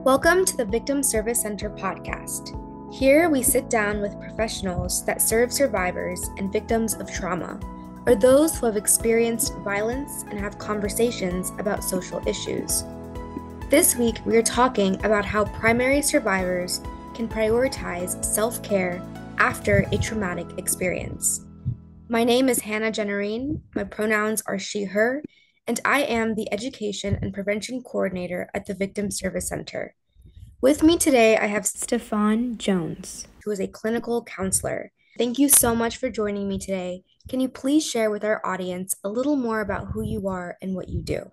Welcome to the Victim Service Center podcast. Here we sit down with professionals that serve survivors and victims of trauma, or those who have experienced violence and have conversations about social issues. This week we are talking about how primary survivors can prioritize self-care after a traumatic experience. My name is Jenarine, my pronouns are she, her, and I am the Education and Prevention Coordinator at the Victim Service Center. With me today, I have Stepfan Jones, who is a clinical counselor. Thank you so much for joining me today. Can you please share with our audience a little more about who you are and what you do?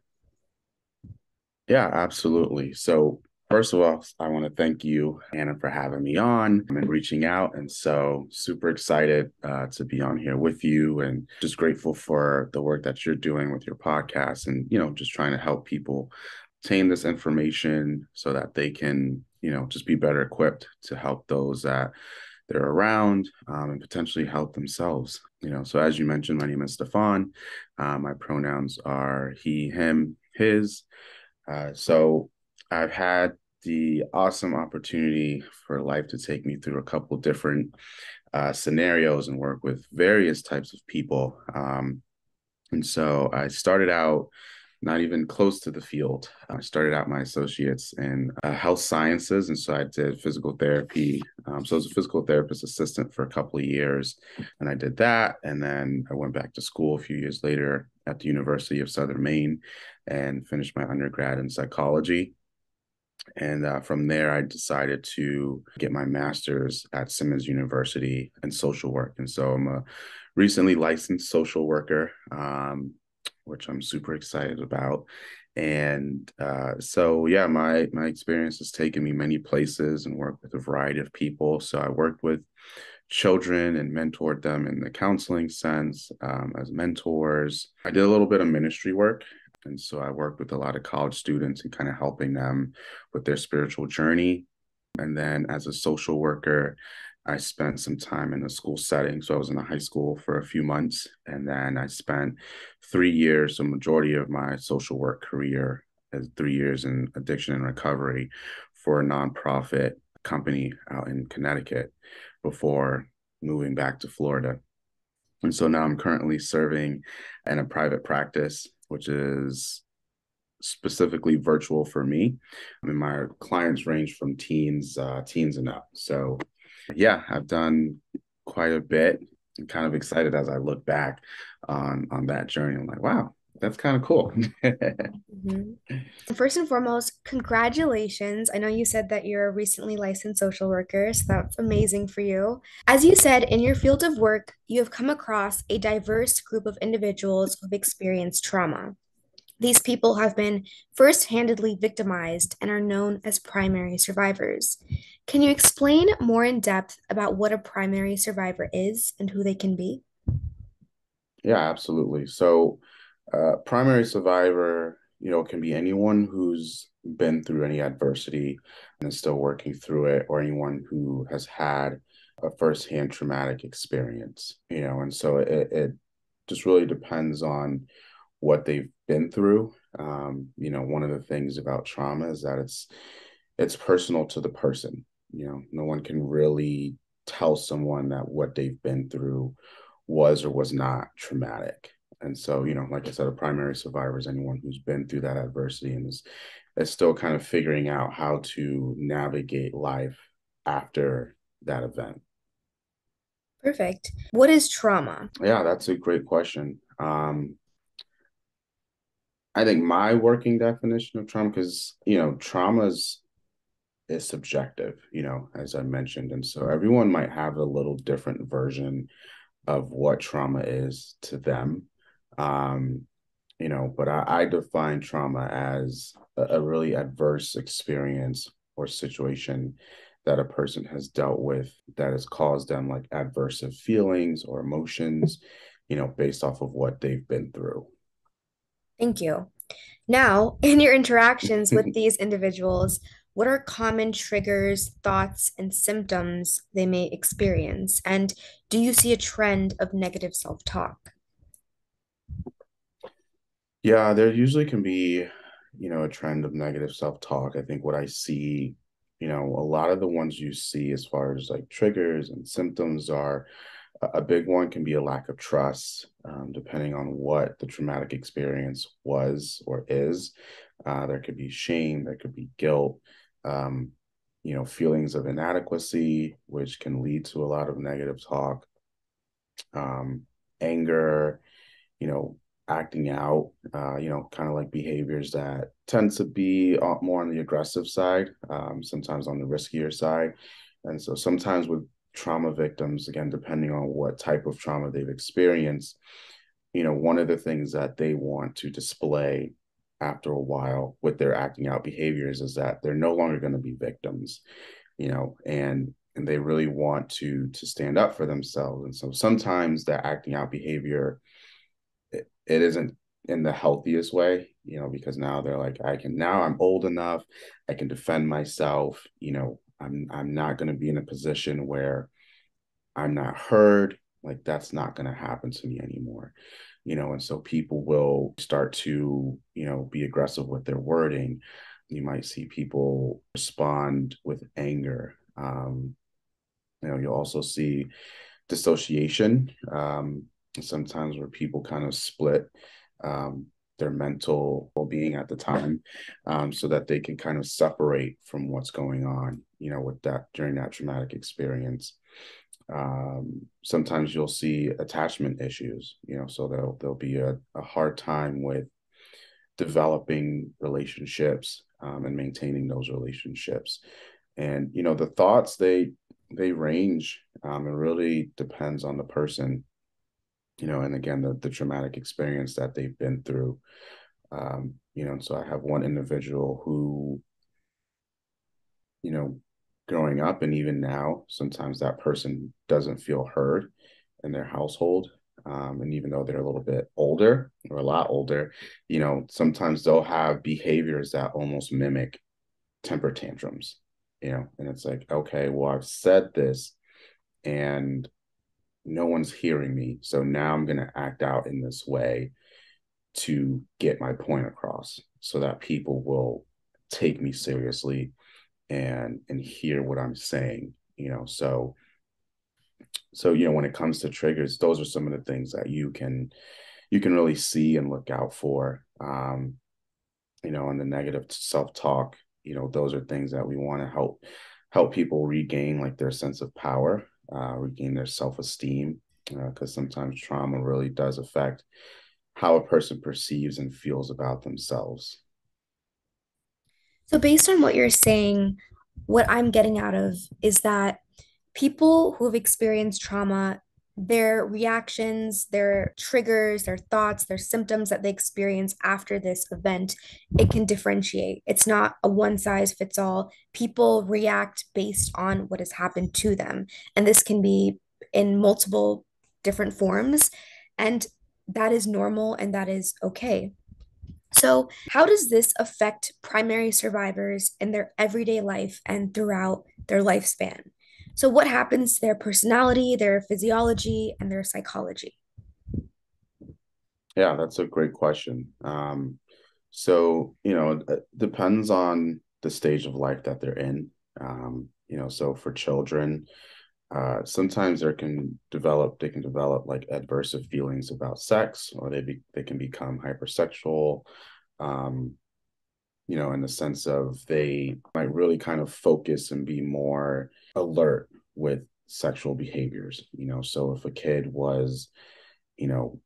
Yeah, absolutely. So first of all, I want to thank you, Anna, for having me on and reaching out. And so super excited to be on here with you and just grateful for the work that you're doing with your podcast and, just trying to help people obtain this information so that they can, just be better equipped to help those that they're around and potentially help themselves. So as you mentioned, my name is Stepfan. My pronouns are he, him, his. So I've had the awesome opportunity for life to take me through a couple different scenarios and work with various types of people. And so I started out not even close to the field. I started out my associates in health sciences. And so I did physical therapy. So I was a physical therapist assistant for a couple of years. And I did that. And then I went back to school a few years later at the University of Southern Maine and finished my undergrad in psychology. And from there, I decided to get my master's at Simmons University in social work. And so I'm a recently licensed social worker, which I'm super excited about. And so my experience has taken me many places and worked with a variety of people. So I worked with children and mentored them in the counseling sense as mentors. I did a little bit of ministry work. And so I worked with a lot of college students and kind of helping them with their spiritual journey. And then as a social worker, I spent some time in a school setting. So I was in a high school for a few months. And then I spent 3 years, the majority of my social work career, as 3 years in addiction and recovery for a nonprofit company out in Connecticut before moving back to Florida. And so now I'm currently serving in a private practice, which is specifically virtual for me. I mean, my clients range from teens and up. So yeah, I've done quite a bit. I'm kind of excited as I look back on that journey. I'm like, wow, that's kind of cool. Mm-hmm. First and foremost, congratulations. I know you said that you're a recently licensed social worker, so that's amazing for you. As you said, in your field of work, you have come across a diverse group of individuals who've experienced trauma. These people have been first-handedly victimized and are known as primary survivors. Can you explain more in depth about what a primary survivor is and who they can be? Yeah, absolutely. So primary survivor, can be anyone who's been through any adversity and is still working through it, or anyone who has had a firsthand traumatic experience, and so it just really depends on what they've been through. One of the things about trauma is that it's personal to the person. No one can really tell someone that what they've been through was or was not traumatic. And so, like I said, a primary survivor is anyone who's been through that adversity and is still kind of figuring out how to navigate life after that event. Perfect. What is trauma? Yeah, that's a great question. I think my working definition of trauma, because, trauma is subjective, as I mentioned. And so everyone might have a little different version of what trauma is to them. Um, but I define trauma as a really adverse experience or situation that a person has dealt with that has caused them like adversive feelings or emotions, based off of what they've been through. Thank you. Now, in your interactions with these individuals, what are common triggers, thoughts, and symptoms they may experience? And do you see a trend of negative self-talk? Yeah, there usually can be, a trend of negative self-talk. I think what I see, a lot of the ones you see as far as like triggers and symptoms are a big one can be a lack of trust, depending on what the traumatic experience was or is. There could be shame, there could be guilt, um, feelings of inadequacy, which can lead to a lot of negative talk, anger, you know, acting out, kind of like behaviors that tend to be more on the aggressive side, sometimes on the riskier side. And so sometimes with trauma victims, again, depending on what type of trauma they've experienced, one of the things that they want to display after a while with their acting out behaviors is that they're no longer going to be victims, and they really want to stand up for themselves. And so sometimes that acting out behavior, it isn't in the healthiest way, because now they're like, I'm old enough, I can defend myself, I'm not going to be in a position where I'm not heard. Like that's not going to happen to me anymore, and so people will start to, be aggressive with their wording. You might see people respond with anger. You'll also see dissociation, sometimes where people kind of split their mental well-being at the time, so that they can kind of separate from what's going on, with that during that traumatic experience. Sometimes you'll see attachment issues, so there'll be a hard time with developing relationships, and maintaining those relationships. And the thoughts, they range. It really depends on the person, and again, the traumatic experience that they've been through. And so I have one individual who, you know, growing up and even now, sometimes that person doesn't feel heard in their household. And even though they're a little bit older or a lot older, sometimes they'll have behaviors that almost mimic temper tantrums, and it's like, okay, well, I've said this and no one's hearing me. So now I'm going to act out in this way to get my point across so that people will take me seriously and hear what I'm saying, so when it comes to triggers, those are some of the things that you can really see and look out for. And the negative self-talk, those are things that we want to help people regain like their sense of power, regain their self-esteem, because sometimes trauma really does affect how a person perceives and feels about themselves. So, based on what you're saying, what I'm getting out of is that people who have experienced trauma, their reactions, their triggers, their thoughts, their symptoms that they experience after this event, it can differentiate. It's not a one size fits all. People react based on what has happened to them. And this can be in multiple different forms. And that is normal and that is okay. So, how does this affect primary survivors in their everyday life and throughout their lifespan? So, what happens to their personality, their physiology, and their psychology? Yeah, that's a great question. So, it depends on the stage of life that they're in. So for children, sometimes they can develop like adverse feelings about sex, or they can become hypersexual, um, in the sense of they might really kind of focus and be more alert with sexual behaviors. So if a kid was, you know,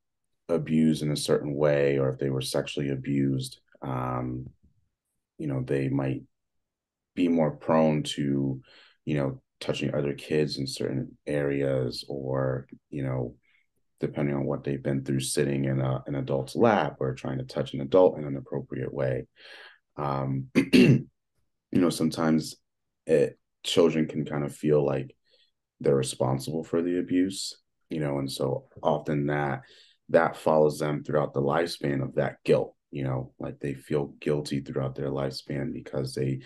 abused in a certain way, or if they were sexually abused, they might be more prone to, touching other kids in certain areas, or, depending on what they've been through, sitting in an adult's lap or trying to touch an adult in an appropriate way. Sometimes children can kind of feel like they're responsible for the abuse, and so often that follows them throughout the lifespan of that guilt, like they feel guilty throughout their lifespan because they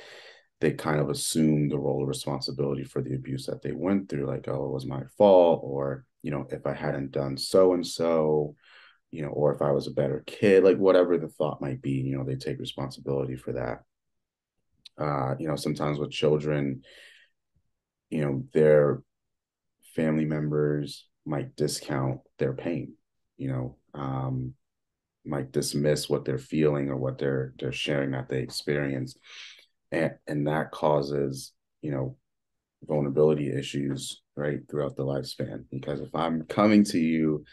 kind of assume the role of responsibility for the abuse that they went through, like, oh, it was my fault, or if I hadn't done so and so, or if I was a better kid, like whatever the thought might be, they take responsibility for that. Sometimes with children, their family members might discount their pain, might dismiss what they're feeling or what they're sharing that they experience. And that causes, vulnerability issues right throughout the lifespan. Because if I'm coming to you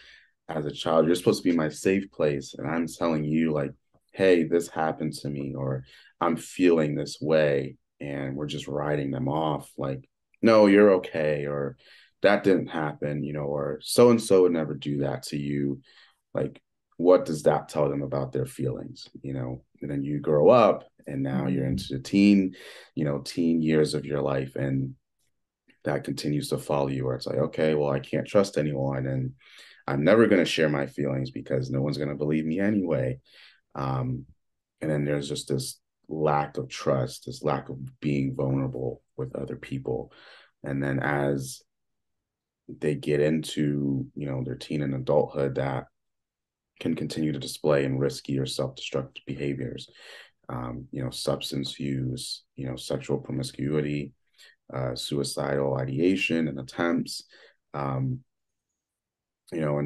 as a child, you're supposed to be my safe place, and I'm telling you like, hey, this happened to me, or I'm feeling this way, and we're just writing them off like, no, you're okay, or that didn't happen, or so and so would never do that to you. Like, what does that tell them about their feelings? And then you grow up, and now you're into the teen years of your life, and that continues to follow you, where it's like, okay, well, I can't trust anyone, and I'm never going to share my feelings because no one's going to believe me anyway. And then there's just this lack of trust, this lack of being vulnerable with other people. And then as they get into, their teen and adulthood, that can continue to display in risky or self-destructive behaviors, substance use, sexual promiscuity, suicidal ideation and attempts. And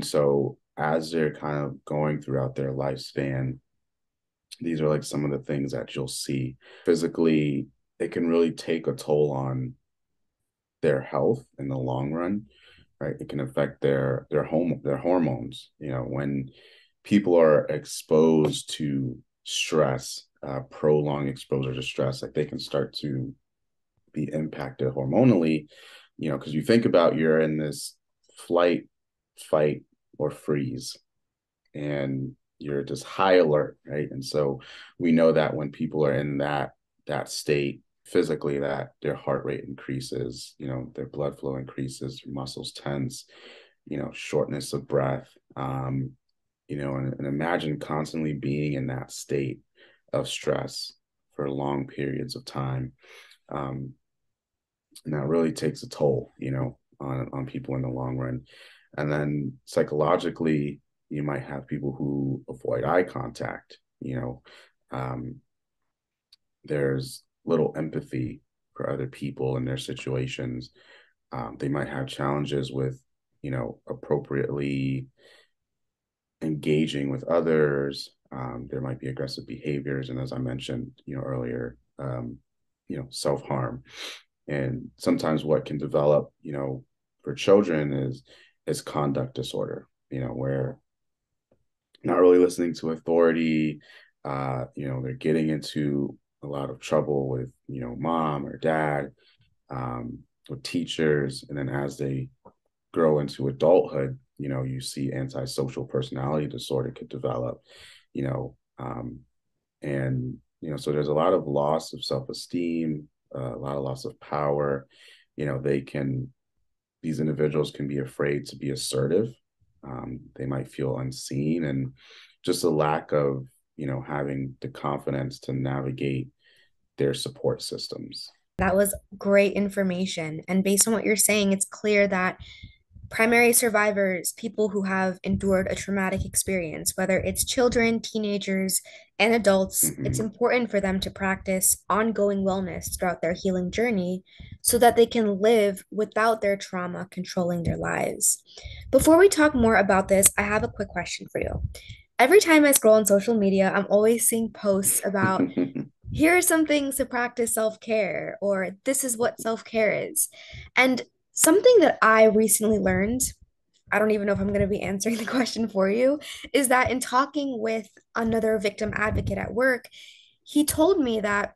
so as they're kind of going throughout their lifespan, these are like some of the things that you'll see. Physically, it can really take a toll on their health in the long run, right? It can affect their hormones. When people are exposed to stress, prolonged exposure to stress, like they can start to be impacted hormonally, because you think about, you're in this flight, fight, or freeze, and you're just high alert, right? And so we know that when people are in that state physically, that their heart rate increases, their blood flow increases, their muscles tense, shortness of breath, and imagine constantly being in that state of stress for long periods of time. And that really takes a toll, on people in the long run. And then psychologically, you might have people who avoid eye contact. There's little empathy for other people in their situations. They might have challenges with, appropriately engaging with others. There might be aggressive behaviors, and as I mentioned, earlier, self-harm. And sometimes what can develop, for children is conduct disorder, where not really listening to authority, they're getting into a lot of trouble with, mom or dad, with teachers. And then as they grow into adulthood, you see antisocial personality disorder could develop, you know, um, and, so there's a lot of loss of self-esteem, a lot of loss of power. These individuals can be afraid to be assertive. They might feel unseen, and just a lack of, having the confidence to navigate their support systems. That was great information. And based on what you're saying, it's clear that primary survivors, people who have endured a traumatic experience, whether it's children, teenagers, and adults, it's important for them to practice ongoing wellness throughout their healing journey so that they can live without their trauma controlling their lives. Before we talk more about this, I have a quick question for you. Every time I scroll on social media, I'm always seeing posts about here are some things to practice self-care, or this is what self-care is. And something that I recently learned, I don't even know if I'm going to be answering the question for you, is that in talking with another victim advocate at work, he told me that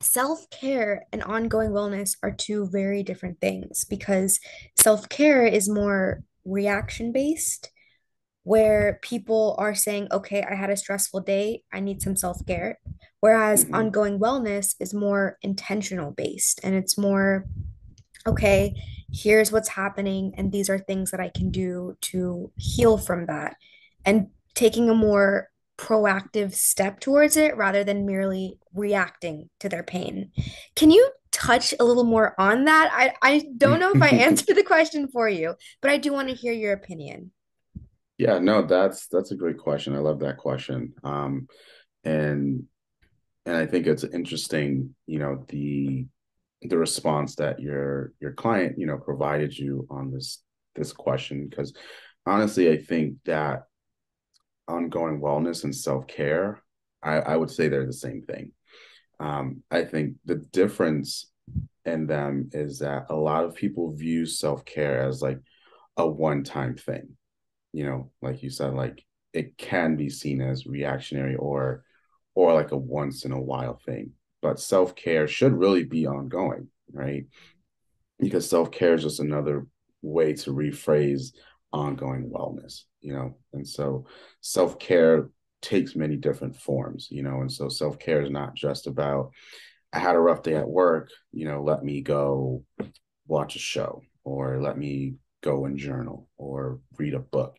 self-care and ongoing wellness are two very different things because self-care is more reaction based, where people are saying, okay, I had a stressful day, I need some self-care. Whereas ongoing wellness is more intentional based and it's more, okay, here's what's happening, and these are things that I can do to heal from that, and taking a more proactive step towards it rather than merely reacting to their pain. Can you touch a little more on that? I don't know if I answered the question for you, but I do want to hear your opinion. Yeah, no, that's a great question. I love that question. And and I think it's interesting, the response that your client, provided you on this question, because honestly, I think that ongoing wellness and self-care, I would say they're the same thing. I think the difference in them is that a lot of people view self-care as like a one-time thing. Like you said, like it can be seen as reactionary or like a once in a while thing. But self-care should really be ongoing, right? Because self-care is just another way to rephrase ongoing wellness, and so self-care takes many different forms, and so self-care is not just about I had a rough day at work, let me go watch a show or let me go and journal or read a book.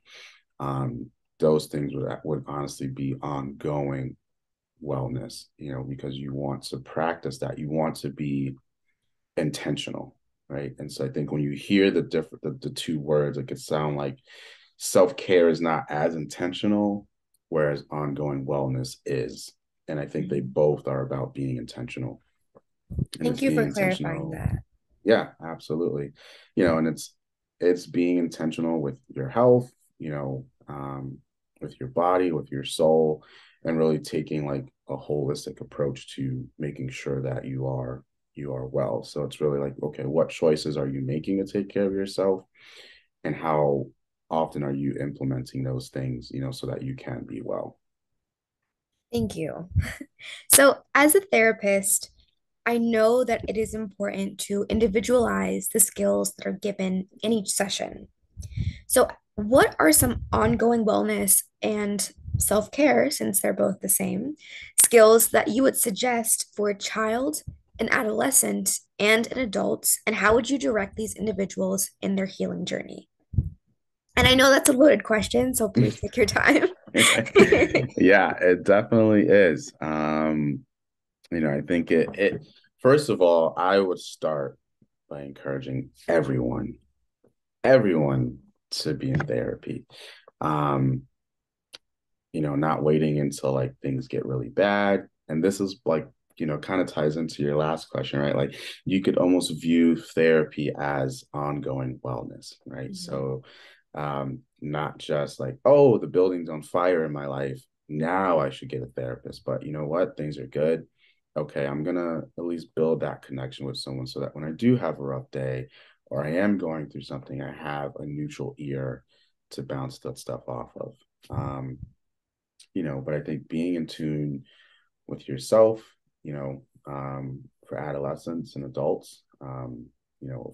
Those things would honestly be ongoing wellness, because you want to practice that. You want to be intentional, right? And so I think when you hear the two words, it could sound like self-care is not as intentional, whereas ongoing wellness is. And I think they both are about being intentional. And Thank it's you being for clarifying intentional. that. Yeah, absolutely. And it's being intentional with your health, with your body, with your soul, and really taking like a holistic approach to making sure that you are well. So it's really like, okay, what choices are you making to take care of yourself, and how often are you implementing those things, so that you can be well. Thank you. So, as a therapist, I know that it is important to individualize the skills that are given in each session. So, what are some ongoing wellness and self care, since they're both the same, skills that you would suggest for a child, an adolescent, and an adult? And how would you direct these individuals in their healing journey? And I know that's a loaded question, so please take your time. Yeah, it definitely is. I think it first of all, I would start by encouraging everyone to be in therapy. Um, not waiting until like things get really bad. And this is like, kind of ties into your last question, right? Like you could almost view therapy as ongoing wellness, right? Mhm. So not just like, oh, the building's on fire in my life. Now I should get a therapist. But you know what? Things are good. Okay, I'm gonna at least build that connection with someone so that when I do have a rough day or I am going through something, I have a neutral ear to bounce that stuff off of. But I think being in tune with yourself, for adolescents and adults, a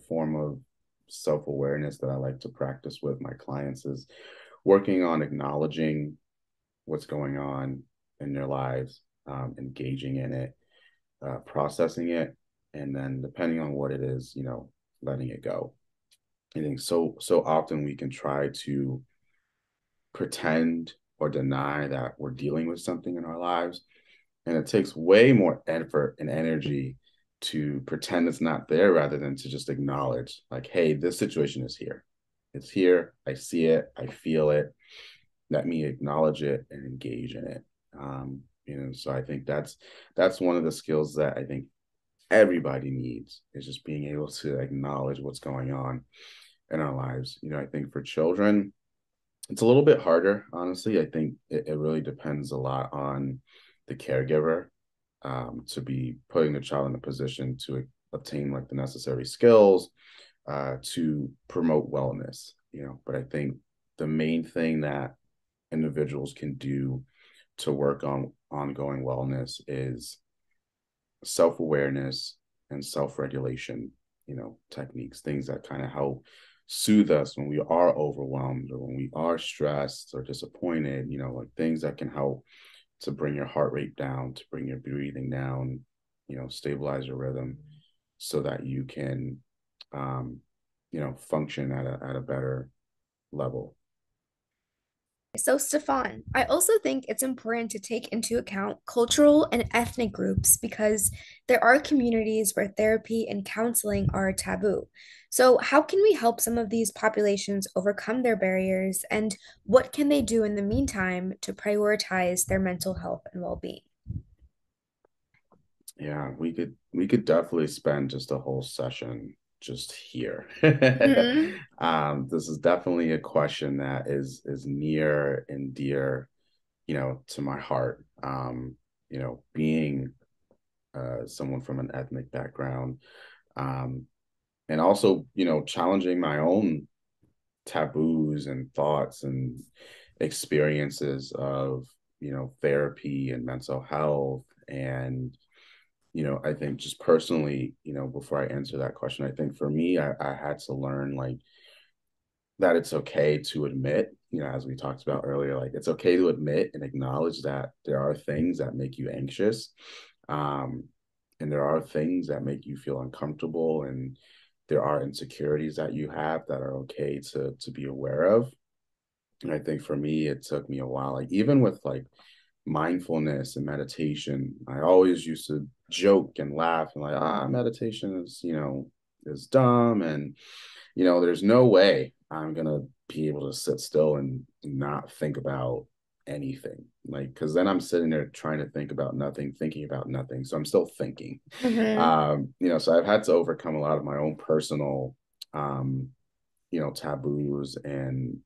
form of self-awareness that I like to practice with my clients is working on acknowledging what's going on in their lives, engaging in it, processing it, and then depending on what it is, letting it go. I think so often we can try to pretend or deny that we're dealing with something in our lives. And it takes way more effort and energy to pretend it's not there rather than to just acknowledge, like, hey, this situation is here. It's here. I see it. I feel it. Let me acknowledge it and engage in it. So I think that's one of the skills that I think everybody needs is just being able to acknowledge what's going on in our lives. I think for children, it's a little bit harder, honestly. I think it really depends a lot on the caregiver, to be putting the child in a position to obtain like the necessary skills, to promote wellness. But I think the main thing that individuals can do to work on ongoing wellness is self-awareness and self-regulation, techniques, things that kind of help soothe us when we are overwhelmed or when we are stressed or disappointed, like things that can help to bring your heart rate down, to bring your breathing down, stabilize your rhythm so that you can, function at a better level. So, Stefan, I also think it's important to take into account cultural and ethnic groups because there are communities where therapy and counseling are taboo. So, how can we help some of these populations overcome their barriers, and what can they do in the meantime to prioritize their mental health and well-being? Yeah, we could definitely spend just a whole session just here. Hmm. This is definitely a question that is near and dear, to my heart. Being someone from an ethnic background, um, and also, challenging my own taboos and thoughts and experiences of, therapy and mental health. And I think just personally, before I answer that question, I think for me, I had to learn like that it's okay to admit, as we talked about earlier, like it's okay to admit and acknowledge that there are things that make you anxious. Um, and there are things that make you feel uncomfortable, and there are insecurities that you have that are okay to be aware of. And I think for me, it took me a while, like even with like mindfulness and meditation, I always used to joke and laugh and like, meditation is dumb. And, there's no way I'm going to be able to sit still and not think about anything. Like, cause then I'm sitting there trying to think about nothing, thinking about nothing. So I'm still thinking, Hmm. so I've had to overcome a lot of my own personal, um, taboos and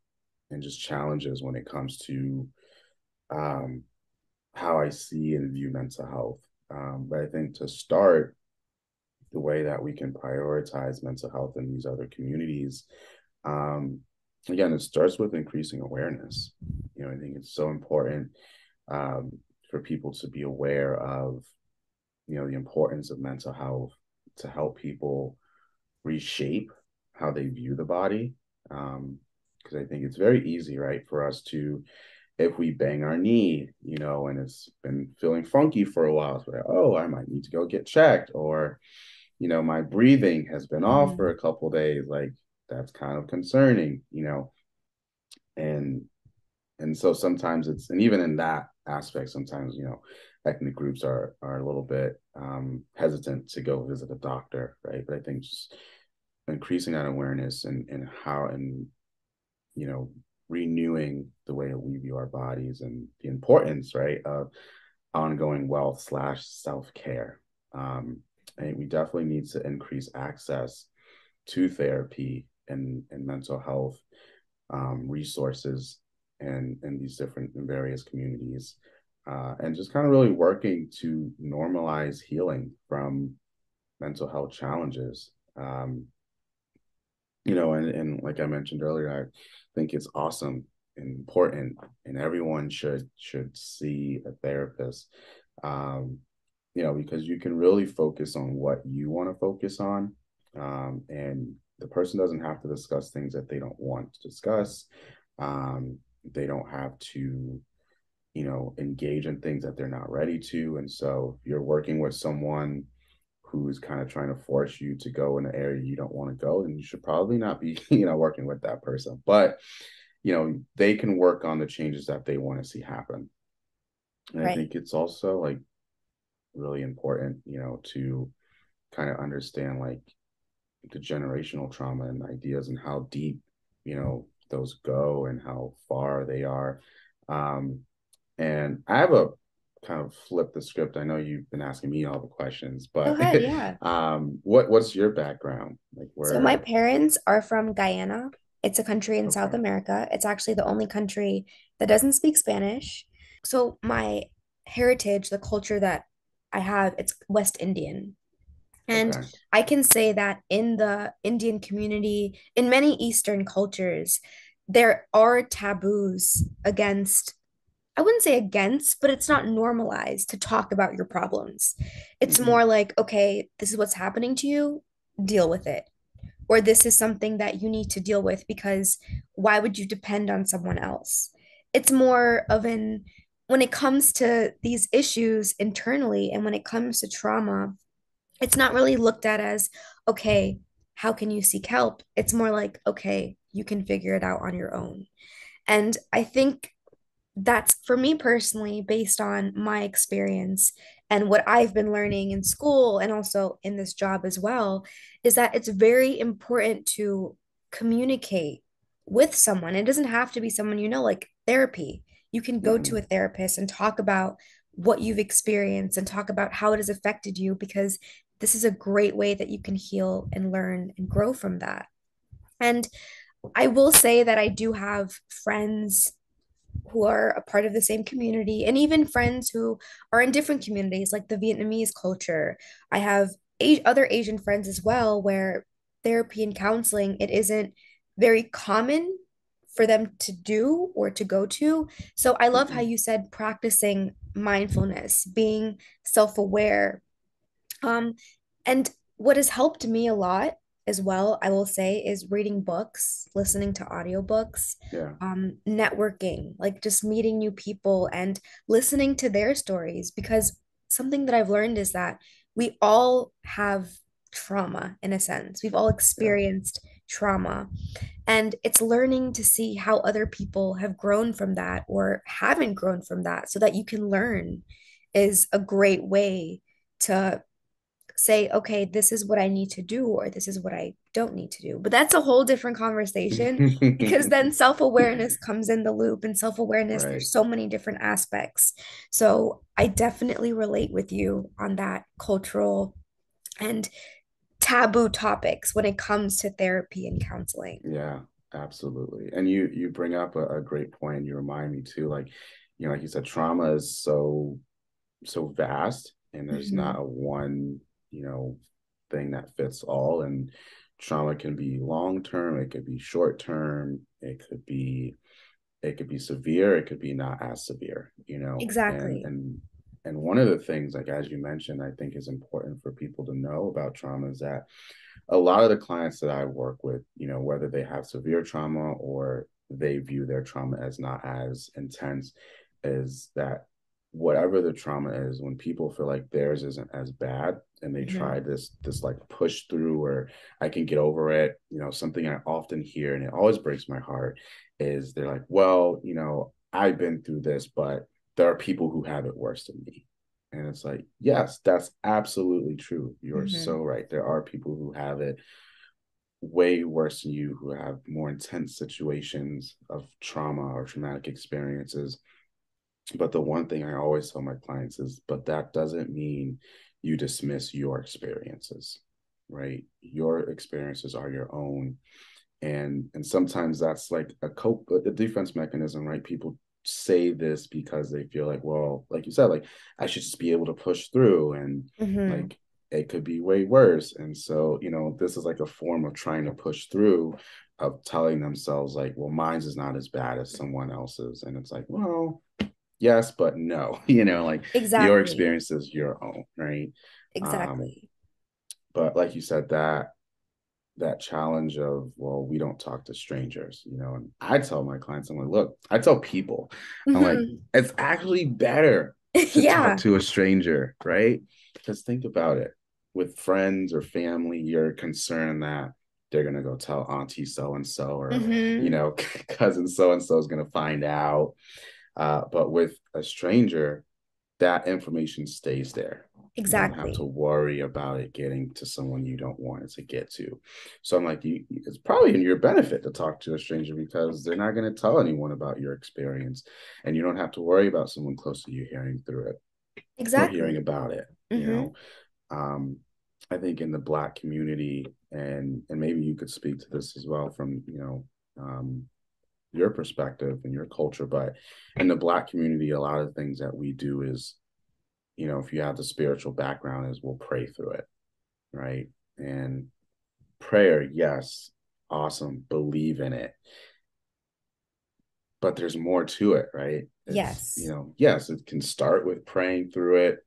just challenges when it comes to, um, how I see and view mental health. But I think to start, the way that we can prioritize mental health in these other communities, um, again, it starts with increasing awareness. I think it's so important, um, for people to be aware of, the importance of mental health to help people reshape how they view the body. Because I think it's very easy, right, for us to, if we bang our knee, and it's been feeling funky for a while, it's like, oh, I might need to go get checked, or, my breathing has been off for Hmm. a couple of days, like that's kind of concerning, and so sometimes it's, and even in that aspect, sometimes, ethnic groups are a little bit hesitant to go visit a doctor, right? But I think just increasing that awareness and how, and you know, renewing the way that we view our bodies and the importance, right, of ongoing wealth slash self-care. I think we definitely need to increase access to therapy and mental health resources and these different and various communities. And just kind of really working to normalize healing from mental health challenges. And like I mentioned earlier, I think it's awesome and important, and everyone should see a therapist. Um, because you can really focus on what you want to focus on, and the person doesn't have to discuss things that they don't want to discuss. They don't have to, engage in things that they're not ready to. And so, if you're working with someone who's kind of trying to force you to go in an area you don't want to go, then you should probably not be, working with that person. But, they can work on the changes that they want to see happen. And I Right. think it's also like really important, to kind of understand like the generational trauma and ideas and how deep, those go and how far they are. Um, and I have a kind of flip the script. I know you've been asking me all the questions, Go but ahead. Yeah. what's your background? Like So my where? parents are from Guyana. It's a country in South Okay, America. It's actually the only country that doesn't speak Spanish. So my heritage, the culture that I have, it's West Indian. And okay, I can say that in the Indian community, in many Eastern cultures, there are taboos against, I wouldn't say against, but it's not normalized to talk about your problems. It's hmm, more like, okay, this is what's happening to you, deal with it, or this is something that you need to deal with because why would you depend on someone else? It's more of an, when it comes to these issues internally and when it comes to trauma, it's not really looked at as, okay, how can you seek help? It's more like, okay, you can figure it out on your own. And I think that's for me personally, based on my experience and what I've been learning in school and also in this job as well, is that it's very important to communicate with someone. It doesn't have to be someone you know, like therapy. You can go to a Hmm. therapist and talk about what you've experienced and talk about how it has affected you, because this is a great way that you can heal and learn and grow from that. And I will say that I do have friends who are a part of the same community, and even friends who are in different communities, like the Vietnamese culture. I have other Asian friends as well, where therapy and counseling, it isn't very common for them to do or to go to. So I love how Hmm. you said practicing mindfulness, being self-aware. Um, and what has helped me a lot as well, I will say, is reading books, listening to audiobooks, Yeah. networking, like just meeting new people and listening to their stories. Because something that I've learned is that we all have trauma in a sense. We've all Yeah. experienced trauma. And it's learning to see how other people have grown from that or haven't grown from that so that you can learn is a great way to say, okay, this is what I need to do, or this is what I don't need to do. But that's a whole different conversation, because then self-awareness comes in the loop, and self-awareness, Right. there's so many different aspects. So I definitely relate with you on that cultural and taboo topics when it comes to therapy and counseling. Yeah, absolutely. And you bring up a great point. You remind me too, like, like you said, trauma is so vast, and there's not Mhm. a one, thing that fits all. And trauma can be long term, it could be short term, it could be severe, it could be not as severe, and Exactly. and one of the things, like as you mentioned, I think is important for people to know about trauma is that a lot of the clients that I work with, whether they have severe trauma or they view their trauma as not as intense, is that whatever the trauma is, when people feel like theirs isn't as bad and they try Mhm. this like push through, or I can get over it, something I often hear and it always breaks my heart is they're like, well, I've been through this, but there are people who have it worse than me. And it's like, yes, that's absolutely true. You're so Mhm. right. There are people who have it way worse than you, who have more intense situations of trauma or traumatic experiences. But the one thing I always tell my clients is, but that doesn't mean you dismiss your experiences, right? Your experiences are your own, and sometimes that's like a defense mechanism, right? People say this because they feel like, well, like you said, like I should just be able to push through, and Mhm. like it could be way worse. And so, this is like a form of trying to push through, of telling themselves like, well, mine's is not as bad as someone else's. And it's like, well, yes, but no. Like your Exactly. experience is your own, right? um Exactly. but like you said, that challenge of, well, we don't talk to strangers, and I tell my clients, I'm like, look, I tell people, I'm like, Mhm. it's actually better to talk Yeah. to a stranger, right? Because think about it, with friends or family, you're concerned that they're going to go tell auntie so and so, or Hmm. cousin so and so is going to find out. But with a stranger, that information stays there. You don't have to Exactly. worry about it getting to someone you don't want it to get to. So I'm like, it's probably in your benefit to talk to a stranger, because they're not going to tell anyone about your experience, and you don't have to worry about someone close to you hearing through it or hearing Exactly. about it. Hmm. Um, I think in the Black community, and maybe you could speak to this as well from your perspective and your culture, but in the Black community, a lot of things that we do is, if you have the spiritual background, is we'll pray through it, right? And prayer, yes, awesome, believe in it, but there's more to it, right? It's, Yes. yes, it can start with praying through it,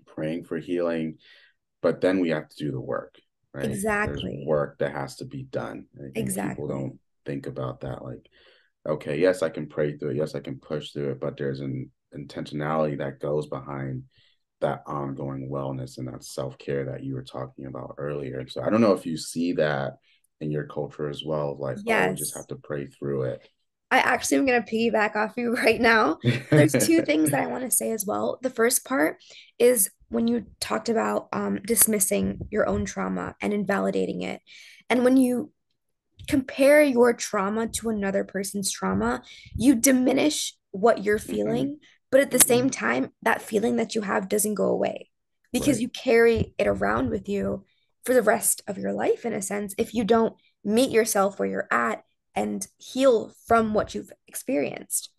praying for healing, but then we have to do the work, right? There's Exactly. work that has to be done. I think people Exactly. don't think about that. Like, okay, yes, I can pray through it. Yes, I can push through it, but there's an intentionality that goes behind that ongoing wellness and that self-care that you were talking about earlier. So I don't know if you see that in your culture as well, like, oh, we just have Yes. to pray through it. I actually am going to piggyback off you right now. There's two things that I want to say as well. The first part is when you talked about dismissing your own trauma and invalidating it. And when you compare your trauma to another person's trauma, you diminish what you're Hmm. feeling, but at the Hmm. same time, that feeling that you have doesn't go away because Right. you carry it around with you for the rest of your life, in a sense, if you don't meet yourself where you're at and heal from what you've experienced.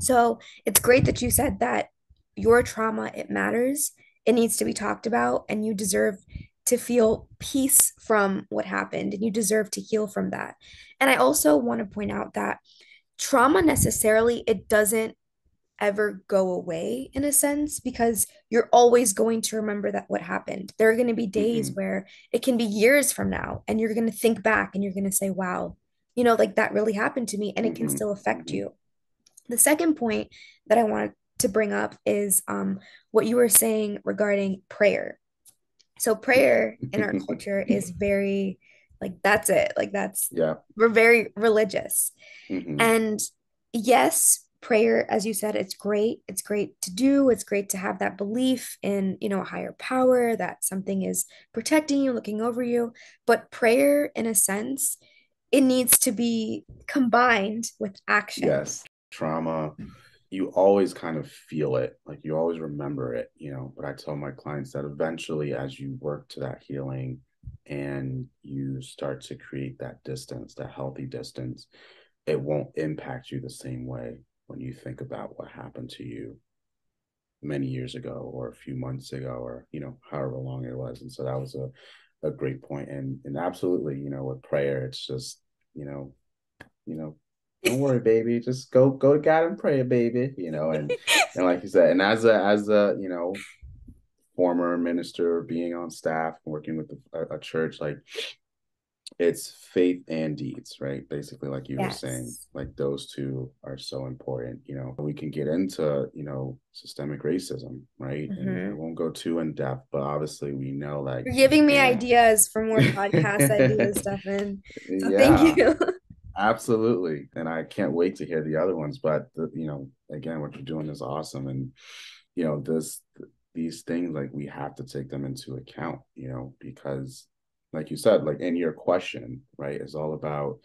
So it's great that you said that your trauma, it matters. It needs to be talked about, and you deserve to feel peace from what happened, and you deserve to heal from that. And I also want to point out that trauma necessarily, it doesn't ever go away in a sense because you're always going to remember that what happened. There are going to be days Hmm. where it can be years from now and you're going to think back and you're going to say, wow, like that really happened to me, and it can Hmm. still affect Hmm. you. The second point that I wanted to bring up is what you were saying regarding prayer. So prayer in our culture is very like that's it. Like that's Yeah. we're very religious. Hmm. And yes, prayer, as you said, it's great. It's great to do. It's great to have that belief in, a higher power, that something is protecting you, looking over you. But prayer, in a sense, it needs to be combined with action. Yes. Trauma, you always kind of feel it, like you always remember it, but I tell my clients that eventually as you work to that healing and you start to create that distance, that healthy distance, it won't impact you the same way when you think about what happened to you many years ago or a few months ago or however long it was. And so that was a great point. And absolutely, with prayer, it's just you know you know don't worry, baby, just go to God and pray, baby, and like you said, and as a former minister, being on staff, working with a church, like it's faith and deeds, right? Basically, like you were saying, Yes. like those two are so important. We can get into, systemic racism, right? And I Hmm. won't go too in depth, but obviously we know, like, You're giving me man. ideas for more podcast ideas, Stefan. So thank Yeah, you. absolutely. And I can't wait to hear the other ones. But again, what you're doing is awesome. And this these things, like, we have to take them into account, because like you said, like in your question, right, is all about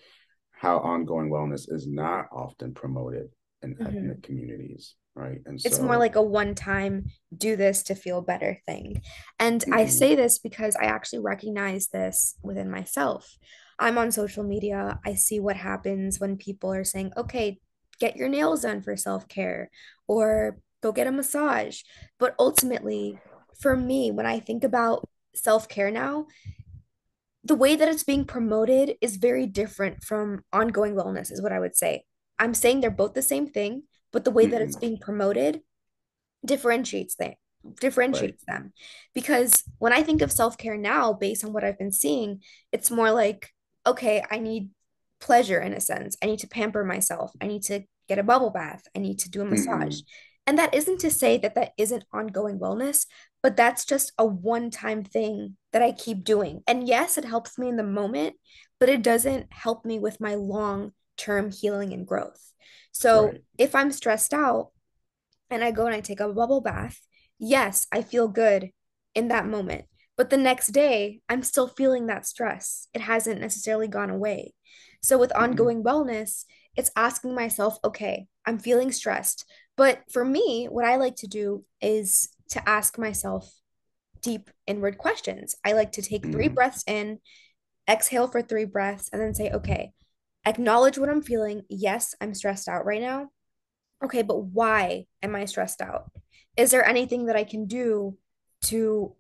how ongoing wellness is not often promoted in ethnic Mhm. communities, right? And It's more so like a one-time do this to feel better thing. And I mhm, say this because I actually recognize this within myself. I'm on social media. I see what happens when people are saying, okay, get your nails done for self-care or go get a massage. But ultimately, for me, when I think about self-care now, the way that it's being promoted is very different from ongoing wellness, is what I would say. I'm saying they're both the same thing, but the way that it's mhm, being promoted differentiates them right. differentiates them. Because when I think of self-care now, based on what I've been seeing, it's more like, okay, I need pleasure in a sense. I need to pamper myself. I need to get a bubble bath. I need to do a massage. Mhm, And that isn't to say that that isn't ongoing wellness, but that's just a one-time thing that I keep doing. And yes, it helps me in the moment, but it doesn't help me with my long-term healing and growth. So right. if I'm stressed out, and I go and I take a bubble bath, yes, I feel good in that moment. But the next day, I'm still feeling that stress. It hasn't necessarily gone away. So with Mhm, ongoing wellness, it's asking myself, okay, I'm feeling stressed. But for me, what I like to do is to ask myself deep inward questions. I like to take three mhm, breaths in, exhale for three breaths, and then say, okay, acknowledge what I'm feeling. Yes, I'm stressed out right now. Okay, but why am I stressed out? Is there anything that I can do to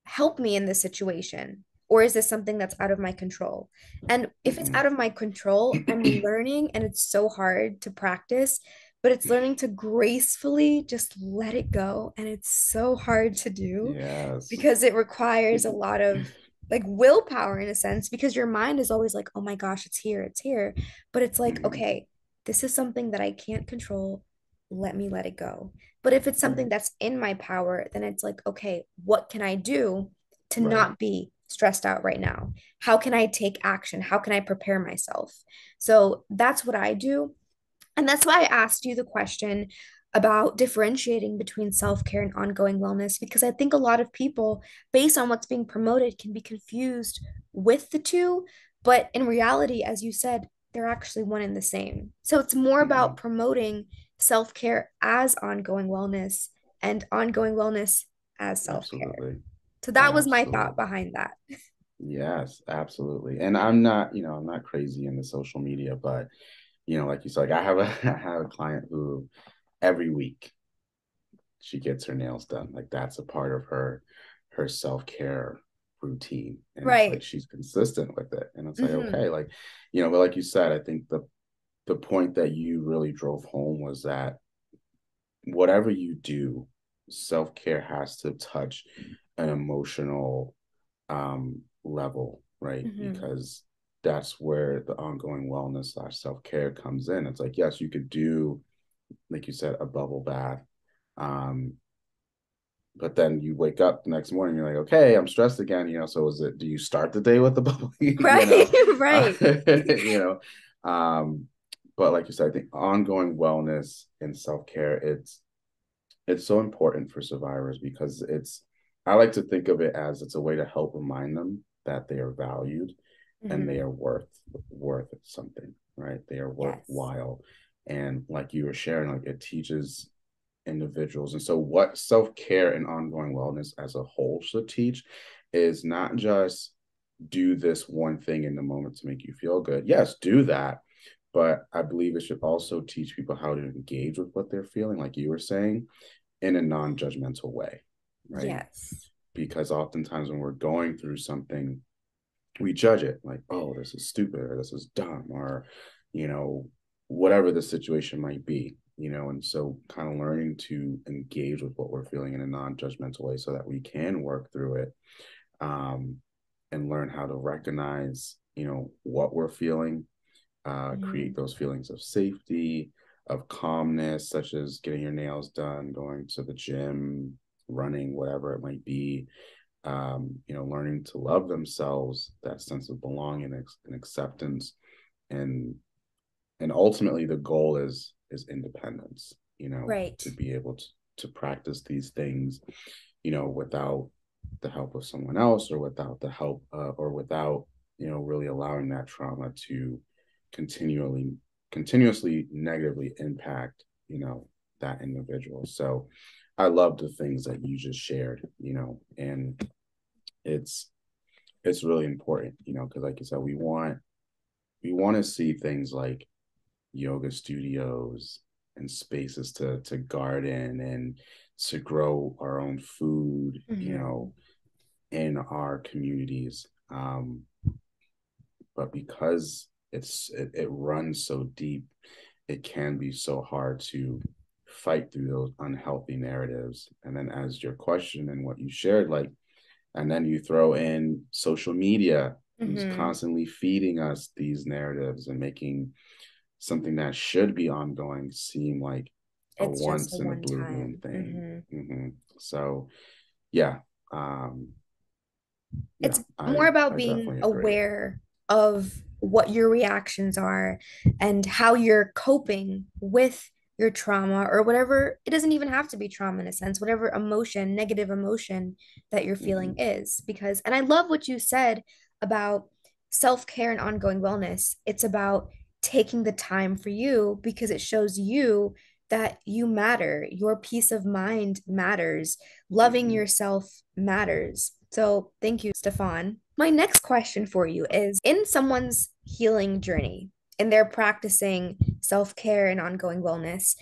help me in this situation? Or is this something that's out of my control? And if it's out mhm. of my control, I'm learning, and it's so hard to practice, but it's learning to gracefully just let it go. And it's so hard to do Yes. because it requires a lot of like willpower in a sense, because your mind is always like, oh my gosh, it's here, it's here. But it's like, Mhm, okay, this is something that I can't control. Let me let it go. But if it's something right. that's in my power, then it's like, okay, what can I do to Right. not be stressed out right now? How can I take action? How can I prepare myself? So that's what I do. And that's why I asked you the question about differentiating between self-care and ongoing wellness, because I think a lot of people, based on what's being promoted, can be confused with the two. But in reality, as you said, they're actually one and the same. So it's more Mhm. about promoting self-care as ongoing wellness and ongoing wellness as self-care. Absolutely. So that was my thought Absolutely. behind that. Yes, absolutely. And I'm not, I'm not crazy into social media, but like you said, like I have a I have a client who every week she gets her nails done. Like that's a part of her self-care routine. And it's like Right. she's consistent with it. And it's like, Mm-hmm. okay, like, but like you said, I think the point that you really drove home was that whatever you do, self-care has to touch an emotional level, right? Mm-hmm. Because that's where the ongoing wellness slash self-care comes in. It's like, yes, you could do, like you said, a bubble bath. Um, but then you wake up the next morning, you're like, okay, I'm stressed again, so do you start the day with the bubble, Right. Right. you know, but like you said, I think ongoing wellness and self-care, it's so important for survivors because I like to think of it as it's a way to help remind them that they are valued and they Mm-hmm. are worth something, right? They are Yes. worthwhile. And like you were sharing, like it teaches individuals. And so what self-care and ongoing wellness as a whole should teach is not just do this one thing in the moment to make you feel good. Yes, do that. But I believe it should also teach people how to engage with what they're feeling, like you were saying, in a non-judgmental way, right? Yes. Because oftentimes when we're going through something, we judge it like, oh, this is stupid or this is dumb or, you know, whatever the situation might be, and so kind of learning to engage with what we're feeling in a non-judgmental way so that we can work through it, um, and learn how to recognize, what we're feeling, Mm-hmm. create those feelings of safety, of calmness, such as getting your nails done, going to the gym, running, whatever it might be. Learning to love themselves, that sense of belonging and acceptance, and ultimately the goal is independence. Right. To be able to practice these things, without the help of someone else or without the help or without really allowing that trauma to continually continuously negatively impact that individual. So I love the things that you just shared, and it's really important, because like you said, we want to see things like yoga studios and spaces to garden and to grow our own food, Mm-hmm. in our communities. But because it runs so deep, it can be so hard to fight through those unhealthy narratives. And then as your question and what you shared, like, and then you throw in social media, who's Mm-hmm. constantly feeding us these narratives and making something that should be ongoing seem like a It's just a once in a one blue moon time. thing. Mm-hmm. So yeah, um, yeah, It's I more about I being definitely agree. aware of what your reactions are and how you're coping with your trauma or whatever. It doesn't even have to be trauma in a sense, whatever emotion, negative emotion that you're feeling Mm-hmm. is. Because, and I love what you said about self-care and ongoing wellness. It's about taking the time for you because it shows you that you matter. Your peace of mind matters. Loving Mm-hmm. yourself matters. So, thank you, Stephan. My next question for you is in someone's healing journey, and they're practicing self care and ongoing wellness,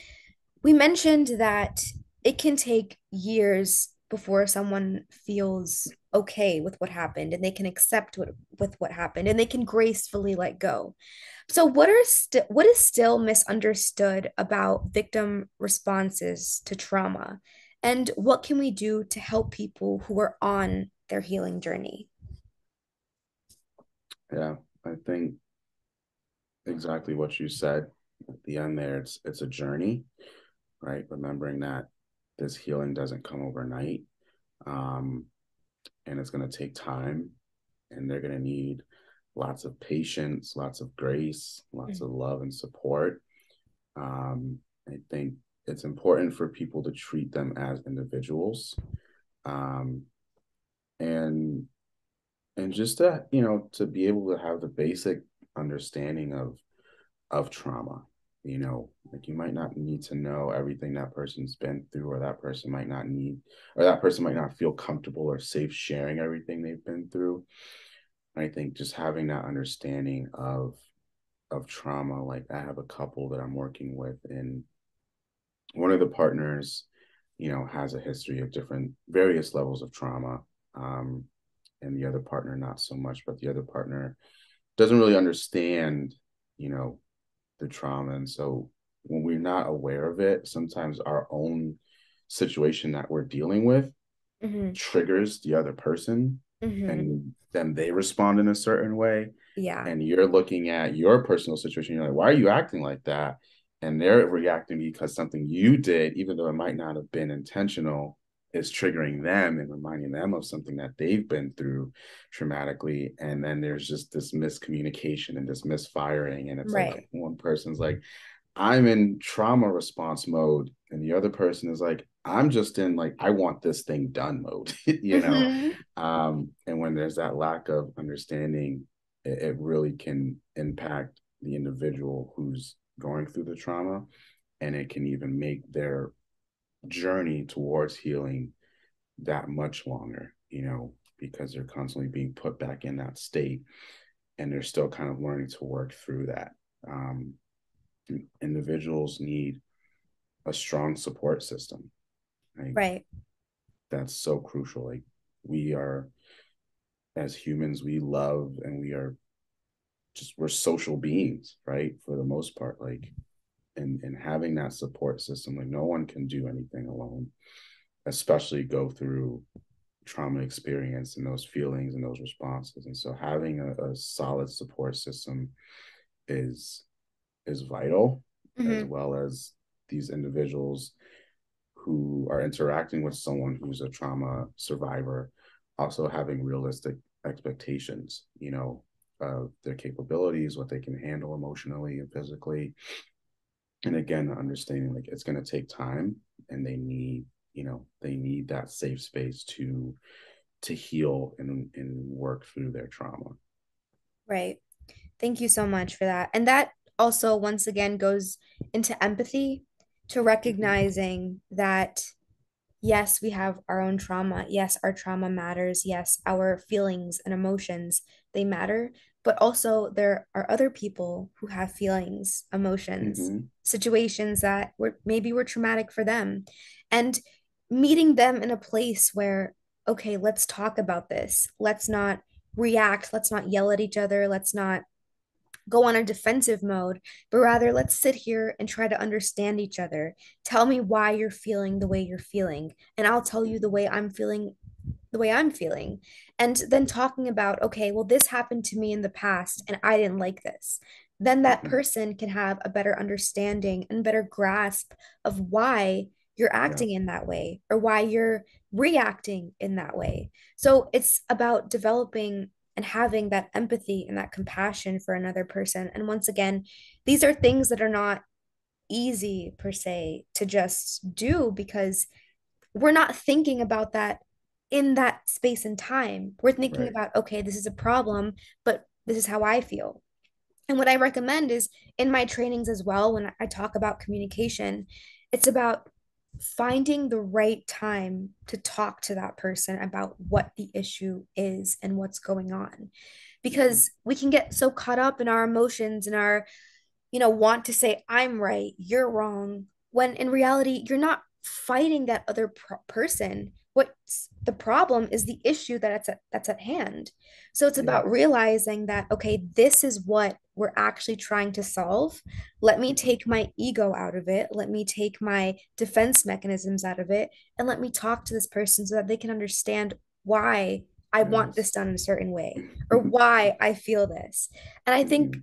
we mentioned that it can take years before someone feels okay with what happened and they can accept with what happened and they can gracefully let go. So what is still misunderstood about victim responses to trauma? And what can we do to help people who are on their healing journey? Yeah, I think exactly what you said at the end there. It's a journey, right? Remembering that this healing doesn't come overnight, um, and it's going to take time, and they're going to need lots of patience, lots of grace, lots of Mhm. love and support. I think it's important for people to treat them as individuals, um, and just to to be able to have the basic understanding of trauma. Like you might not need to know everything that person's been through, or that person might not need, or that person might not feel comfortable or safe sharing everything they've been through. And I think just having that understanding of trauma, like I have a couple that I'm working with, and one of the partners, has a history of different various levels of trauma. And the other partner not so much, but the other partner doesn't really understand, you know, the trauma. And so when we're not aware of it, sometimes our own situation that we're dealing with Mm-hmm. triggers the other person, Mm-hmm. and then they respond in a certain way. Yeah. And you're looking at your personal situation, you're like, why are you acting like that? And they're reacting because something you did, even though it might not have been intentional, is triggering them and reminding them of something that they've been through traumatically. And then there's just this miscommunication and this misfiring. And it's like Right. one person's like, I'm in trauma response mode, and the other person is like, I'm just in like, I want this thing done mode, Mm-hmm. And when there's that lack of understanding, it really can impact the individual who's going through the trauma, and it can even make their journey towards healing that much longer, because they're constantly being put back in that state, and they're still kind of learning to work through that. Um, Individuals need a strong support system. Like Right. that's so crucial. Like we are, as humans, we love, and we're social beings, right? For the most part. Like and having that support system, like no one can do anything alone, especially go through trauma experience and those feelings and those responses. And so having a solid support system is vital, as Mm-hmm. well as these individuals who are interacting with someone who's a trauma survivor also having realistic expectations, of their capabilities, what they can handle emotionally and physically. And again, understanding like it's going to take time, and they need that safe space to heal and work through their trauma. Right. Thank you so much for that. And that also, once again, goes into empathy, to Mm-hmm. recognizing that, yes, we have our own trauma. Yes, our trauma matters. Yes, our feelings and emotions, they matter. But also, there are other people who have feelings, emotions, Mm-hmm. situations that were traumatic for them. And meeting them in a place where, okay, let's talk about this. Let's not react. Let's not yell at each other. Let's not go on a defensive mode, but rather let's sit here and try to understand each other. Tell me why you're feeling the way you're feeling, and I'll tell you the way I'm feeling. And then talking about, okay, well, this happened to me in the past and I didn't like this. Then that Mm-hmm. person can have a better understanding and better grasp of why you're Yeah. acting in that way or why you're reacting in that way. So it's about developing and having that empathy and that compassion for another person. And once again, these are things that are not easy per se to just do because we're not thinking about that in that space and time. We're thinking Right. about, okay, this is a problem, but this is how I feel. And what I recommend is in my trainings as well, when I talk about communication, it's about finding the right time to talk to that person about what the issue is and what's going on. Mm-hmm. Because we can get so caught up in our emotions and our want to say, I'm right, you're wrong, when in reality, you're not fighting that other person. What's the problem is the issue that's at hand. So it's Yeah. about realizing that, okay, this is what we're actually trying to solve. Let me Mm-hmm. take my ego out of it. Let me take my defense mechanisms out of it. And let me talk to this person so that they can understand why I want this Yes. done in a certain way or why I feel this. And I think Mm-hmm.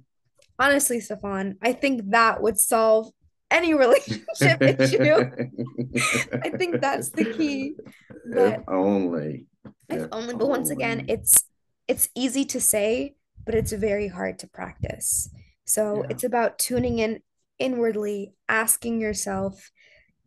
honestly, Stephan, I think that would solve any relationship issue. I think that's the key. If But only. if If only, but once again, only. it's easy to say, but it's very hard to practice. So Yeah. it's about tuning in inwardly, asking yourself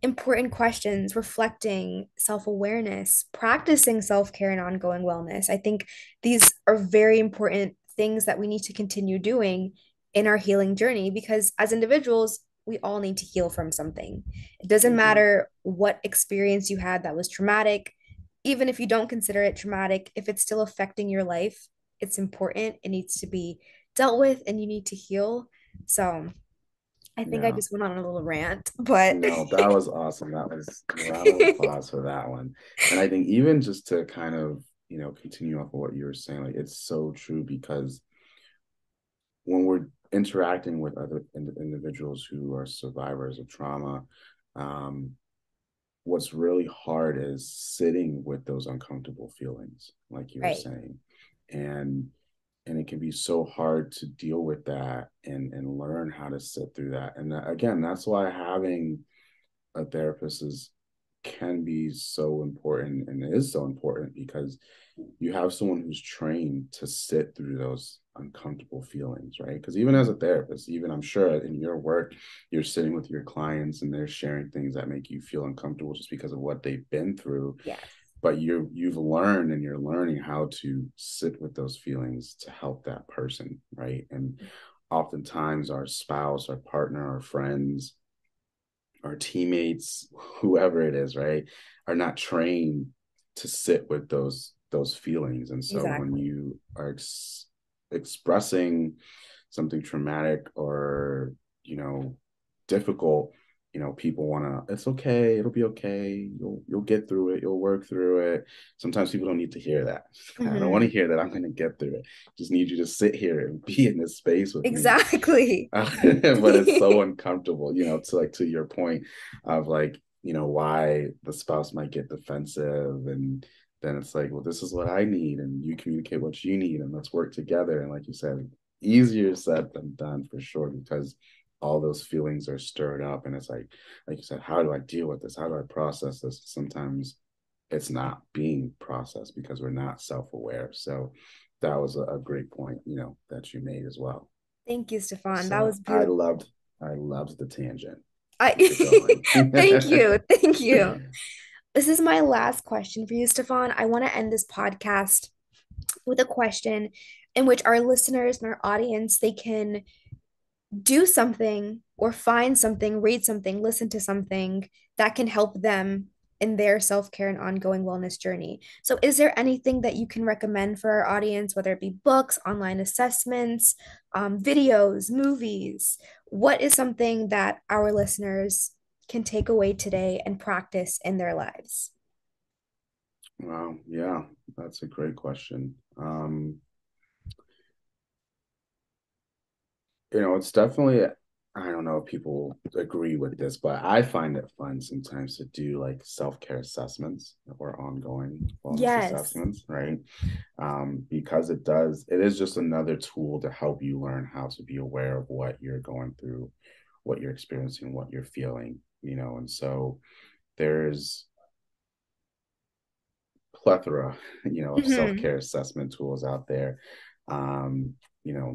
important questions, reflecting, self-awareness, practicing self-care and ongoing wellness. I think these are very important things that we need to continue doing in our healing journey because as individuals, we all need to heal from something. It doesn't Mhm. matter what experience you had that was traumatic, even if you don't consider it traumatic, if it's still affecting your life, it's important. It needs to be dealt with and you need to heal. So, I think I Yeah. just went on a little rant, but No, that was awesome. That was a round of applause for that one. And I think even just to kind of, continue off of what you were saying, like it's so true because when we're interacting with other individuals who are survivors of trauma, um, what's really hard is sitting with those uncomfortable feelings, like you were right. saying. And it can be so hard to deal with that and learn how to sit through that. And again, that's why having a therapist can be so important, and it is so important because you have someone who's trained to sit through those uncomfortable feelings, right? Because even as a therapist, even I'm sure in your work, you're sitting with your clients and they're sharing things that make you feel uncomfortable just because of what they've been through. Yes. But you've learned and you're learning how to sit with those feelings to help that person, right? And oftentimes our spouse, our partner, our friends, our teammates, whoever it is, right, are not trained to sit with those feelings. And so when Exactly. you are expressing something traumatic or difficult, people want to, it's okay, it'll be okay, you'll get through it, you'll work through it. Sometimes people don't need to hear that. I don't want to Hmm. hear that I'm going to get through it. Just need you to sit here and be in this space with me. Exactly. But it's so uncomfortable, to your point of like, why the spouse might get defensive. And then it's like, well, this is what I need. And you communicate what you need and let's work together. And like you said, easier said than done for sure, because all those feelings are stirred up. And it's like you said, how do I deal with this? How do I process this? Sometimes it's not being processed because we're not self-aware. So that was a great point, that you made as well. Thank you, Stefan. That So was I beautiful. loved I loved the tangent. I Keep it going. thank you. Thank you. This is my last question for you, Stefan. I want to end this podcast with a question in which our listeners and our audience they can do something or find something, read something, listen to something that can help them in their self-care and ongoing wellness journey. So, is there anything that you can recommend for our audience, whether it be books, online assessments, videos, movies? What is something that our listeners can take away today and practice in their lives? Wow, yeah, that's a great question. It's definitely, I don't know if people agree with this, but I find it fun sometimes to do like self-care assessments or ongoing wellness Yes. assessments, right? Because it is just another tool to help you learn how to be aware of what you're going through, what you're experiencing, what you're feeling, and so there's plethora, of Hmm. self-care assessment tools out there. Um,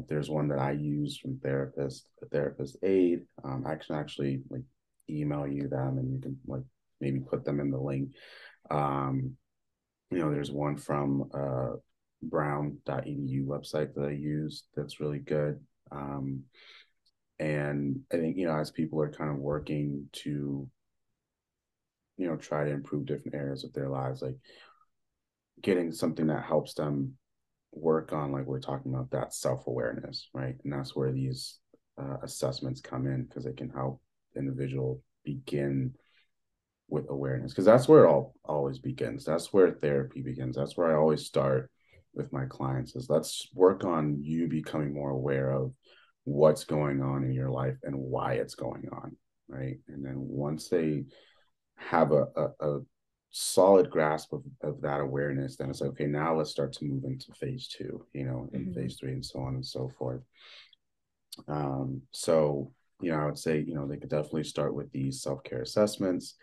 there's one that I use from Therapist Aid. I can actually like email you them and you can like maybe put them in the link. Um, there's one from brown.edu website that I use that's really good. Um, and I think, as people are kind of working to, try to improve different areas of their lives, like getting something that helps them work on, like we're talking about, that self-awareness, right? And that's where these assessments come in, because they can help the individual begin with awareness, because that's where it all always begins. That's where therapy begins. That's where I always start with my clients, is let's work on you becoming more aware of what's going on in your life and why it's going on, right? And then once they have a solid grasp of that awareness, then it's like, okay, now let's start to move into phase two, and Hmm. phase three, and so on and so forth. So, I would say, they could definitely start with these self-care assessments,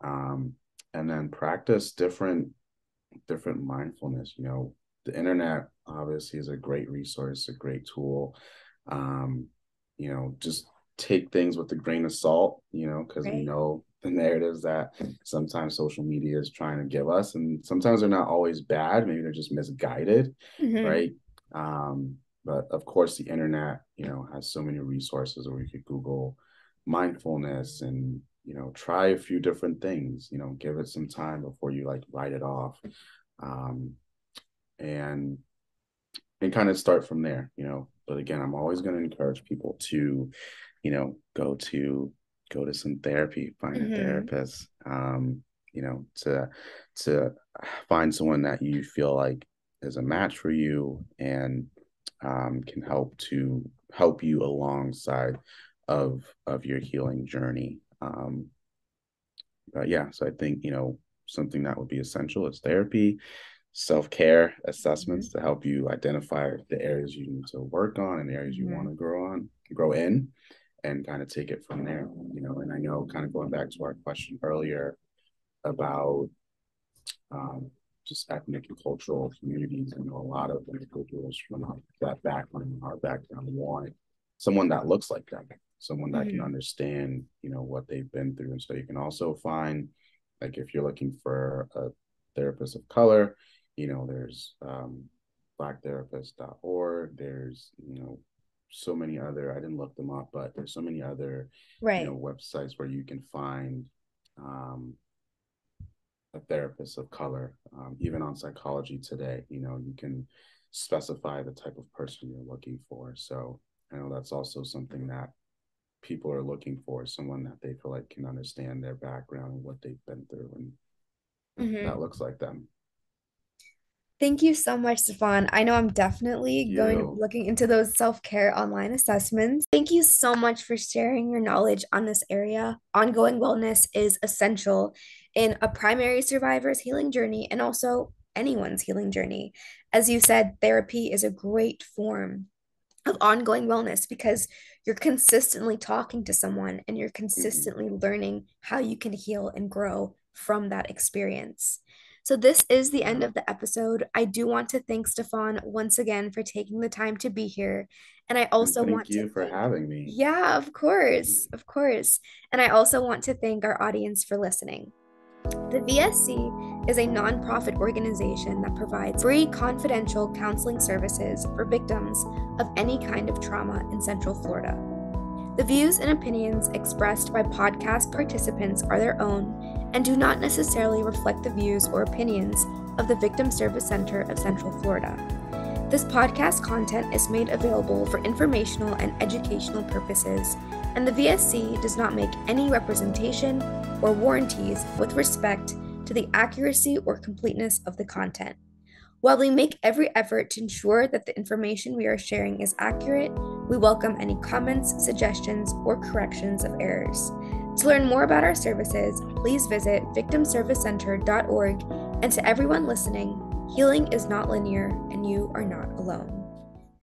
um, and then practice different mindfulness. The internet obviously is a great resource, a great tool. Just take things with a grain of salt, because we Right. know the narratives that sometimes social media is trying to give us, and sometimes they're not always bad. Maybe they're just misguided, Mm-hmm. right? But of course, the internet, has so many resources where you could Google mindfulness and, try a few different things, give it some time before you like write it off. Um, and kind of start from there. But again, I'm always going to encourage people to, go to some therapy, find a Mm-hmm. therapist, to find someone that you feel like is a match for you, and can help you alongside of your healing journey. But yeah, so I think, something that would be essential is therapy, self-care assessments to help you identify the areas you need to work on and areas you want Mm-hmm. to grow in, and kind of take it from there. And I know, kind of going back to our question earlier about um, just ethnic and cultural communities, a lot of individuals from that background, our background, want someone that looks like them, someone that can Mm-hmm. understand, what they've been through. And so you can also find, like, if you're looking for a therapist of color, there's blacktherapist.org. There's, so many other, I didn't look them up, but there's so many other, Right. websites where you can find a therapist of color. Even on Psychology Today, you can specify the type of person you're looking for. So I know that's also something that people are looking for, someone that they feel like can understand their background and what they've been through, and Mm-hmm. that looks like them. Thank you so much, Stepfan. I know I'm definitely going to be You. looking into those self-care online assessments. Thank you so much for sharing your knowledge on this area. Ongoing wellness is essential in a primary survivor's healing journey and also anyone's healing journey. As you said, therapy is a great form of ongoing wellness because you're consistently talking to someone and you're Mm-hmm. consistently learning how you can heal and grow from that experience. So, this is the end Yeah. of the episode. I do want to thank Stepfan once again for taking the time to be here. And I And also thank want to you for thank, having me. yeah, of course, of course. And I also want to thank our audience for listening. The VSC is a nonprofit organization that provides free confidential counseling services for victims of any kind of trauma in Central Florida. The views and opinions expressed by podcast participants are their own and do not necessarily reflect the views or opinions of the Victim Service Center of Central Florida. This podcast content is made available for informational and educational purposes, and the VSC does not make any representation or warranties with respect to the accuracy or completeness of the content. While we make every effort to ensure that the information we are sharing is accurate, we welcome any comments, suggestions, or corrections of errors. To learn more about our services, please visit victimservicecenter.org. And to everyone listening, healing is not linear and you are not alone.